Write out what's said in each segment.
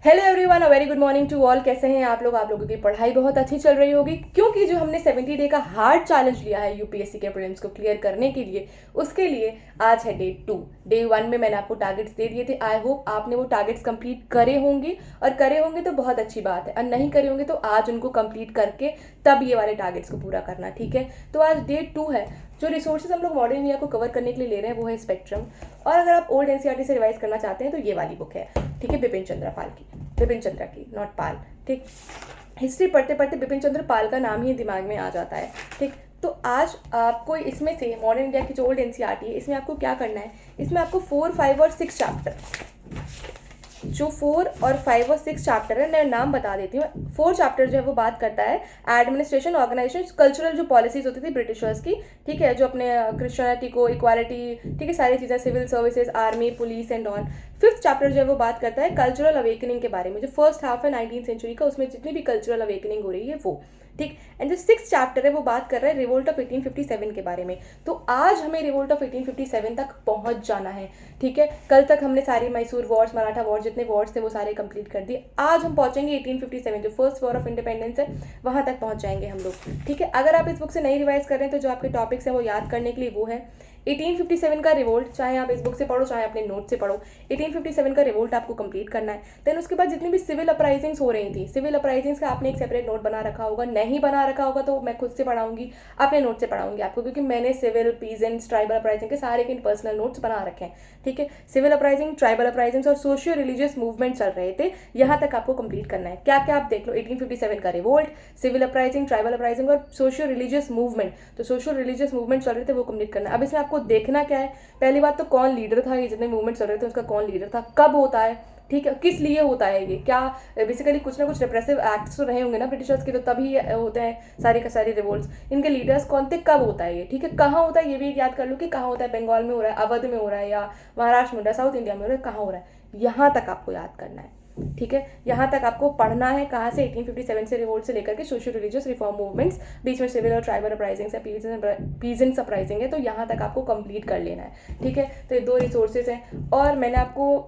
Hello everyone, a very good morning to all. कैसे हैं आप लोग? आप लोगों की पढ़ाई बहुत अच्छी चल रही होगी, क्योंकि जो हमने 70 डे का हार्ड चैलेंज लिया है यूपीएससी के प्रीलिम्स को क्लियर करने के लिए, उसके लिए आज है डे 2। डे 1 में मैंने आपको टारगेट्स दे दिए थे। आई होप आपने वो टारगेट्स कंप्लीट करे होंगे, और करे होंगे तो बहुत अच्छी बात है, और नहीं करे होंगे तो आज उनको कंप्लीट करके तब ये वाले टारगेट्स को पूरा करना। ठीक है, तो आज डे 2 है। जो रिसोर्सेज हम लोग मॉडर्न इंडिया को कवर करने के लिए ले रहे हैं वो है स्पेक्ट्रम, और अगर आप ओल्ड एनसीईआरटी से रिवाइज करना चाहते हैं तो ये वाली बुक है, ठीक है, बिपिन चंद्र पाल की, बिपिन चंद्र की, नॉट पाल। ठीक, हिस्ट्री पढ़ते पढ़ते बिपिन चंद्र पाल का नाम ही दिमाग में आ जाता है। ठीक, तो आज आपको इसमें से मॉडर्न इंडिया की जो ओल्ड एनसीईआरटी है, इसमें आपको क्या करना है, इसमें आपको 4, 5 और 6 चैप्टर, जो 4 और 5 और 6 चैप्टर है, मैं नाम बता देती हूँ। 4 चैप्टर जो है वो बात करता है एडमिनिस्ट्रेशन, ऑर्गेनाइजेशन, कल्चरल जो पॉलिसीज होती थी ब्रिटिशर्स की, ठीक है, जो अपने क्रिश्चियनिटी को, इक्वालिटी, ठीक है, सारी चीज़ें, civil services, army, police and on. 5th chapter जो है वो बात करता है कल्चरल अवेकनिंग के बारे में, जो फर्स्ट हाफ है 19th सेंचुरी का, उसमें जितनी भी कल्चरल अवेकनिंग हो रही है वो। ठीक, एंड जो 6th चैप्टर है वो बात कर रहा है रिवोल्ट ऑफ 1857 के बारे में। तो आज हमें रिवोल्ट ऑफ 1857 तक पहुंच जाना है। ठीक है, कल तक हमने सारी मैसूर वॉर्स, मराठा वॉर्स, जितने वॉर्स थे वो सारे कंप्लीट कर दिए। आज हम पहुंचेंगे 1857, जो फर्स्ट वॉर ऑफ इंडिपेंडेंस है, वहां तक पहुंच जाएंगे हम लोग। ठीक है, अगर आप इस बुक से नहीं रिवाइज कर रहे हैं तो जो आपके टॉपिक्स हैं वो याद करने के लिए वो है 1857 का रिवोल्ट, चाहे आप इस बुक से पढ़ो चाहे अपने नोट से पढ़ो। 1857 का रिवोल्ट आपको कंप्लीट करना है। देन उसके बाद जितनी भी सिविल अपराइजिंग्स हो रही थी, सिविल अपराइजिंग्स का आपने एक सेपरेट नोट बना रखा होगा, नहीं बना रखा होगा तो मैं खुद से पढ़ाऊंगी, अपने नोट से पढ़ाऊंगी आपको, क्योंकि मैंने सिविल, पीजेंट्स, ट्राइबल अपराइजिंग के सारे के पर्सनल नोट्स बना रखे हैं। ठीक है, सिविल अपराइजिंग, ट्राइबल अपराइजिंग्स और सोशियो रिलीजियस मूवमेंट चल रहे थे, यहाँ तक आपको कंप्लीट करना है। क्या क्या आप देख लो, 1857 का revolt, civil uprising, tribal uprising और सोशियो रिलीजियस मूवमेंट। तो सोशियो रिलीजियस मूवमेंट चल रहे थे वो कंप्लीट करना है। अब इसमें आपको देखना क्या है, पहली बात तो कौन लीडर था, ये जितने मूवमेंट चल रहे थे उसका कौन लीडर था, कब होता है, ठीक है, किस लिए होता है ये, क्या बेसिकली कुछ ना कुछ रिप्रेसिव एक्ट्स तो रहे होंगे ना ब्रिटिशर्स के, तो तभी होते हैं सारे के सारे रिवोल्ट्स। इनके लीडर्स कौन थे, कब होता है ये, ठीक है, कहाँ होता है ये भी याद कर लो कि कहाँ होता है, बंगाल में हो रहा है, अवध में हो रहा है, या महाराष्ट्र में हो रहा है, साउथ इंडिया में हो रहा है, कहाँ हो रहा है, यहाँ तक आपको याद करना है। ठीक है, यहाँ तक आपको पढ़ना है, कहाँ से 1857 से रिवोल्ट से लेकर के सोशल रिलीजियस रिफॉर्म मूवमेंट्स, बीच में सिविल और ट्राइबल अपराइजिंग है, पीजेंट्स अपराइजिंग है, तो यहाँ तक आपको कंप्लीट कर लेना है। ठीक है, तो ये 2 रिसोर्सेज हैं, और मैंने आपको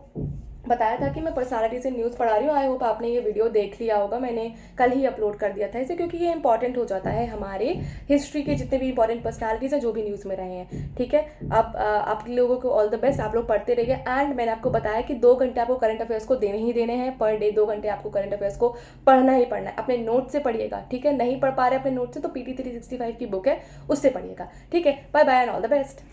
बताया था कि मैं पर्सनालिटी से न्यूज़ पढ़ा रही हूँ। आई होप आपने ये वीडियो देख लिया होगा, मैंने कल ही अपलोड कर दिया था इसे, क्योंकि ये इंपॉर्टेंट हो जाता है हमारे हिस्ट्री के जितने भी इंपॉर्टेंट पर्सनालिटीज़ हैं जो भी न्यूज़ में रहे हैं। ठीक है, आप लोगों को ऑल द बेस्ट, आप लोग पढ़ते रहिए। एंड मैंने आपको बताया कि 2 घंटे आपको करंट अफेयर्स को देने ही देने हैं, पर डे 2 घंटे आपको करंट अफेयर्स को पढ़ना ही पढ़ना है। अपने नोट से पढ़िएगा, ठीक है, नहीं पढ़ पा रहे अपने नोट से तो PT 365 की बुक है, उससे पढ़िएगा। ठीक है, bye bye and all the best.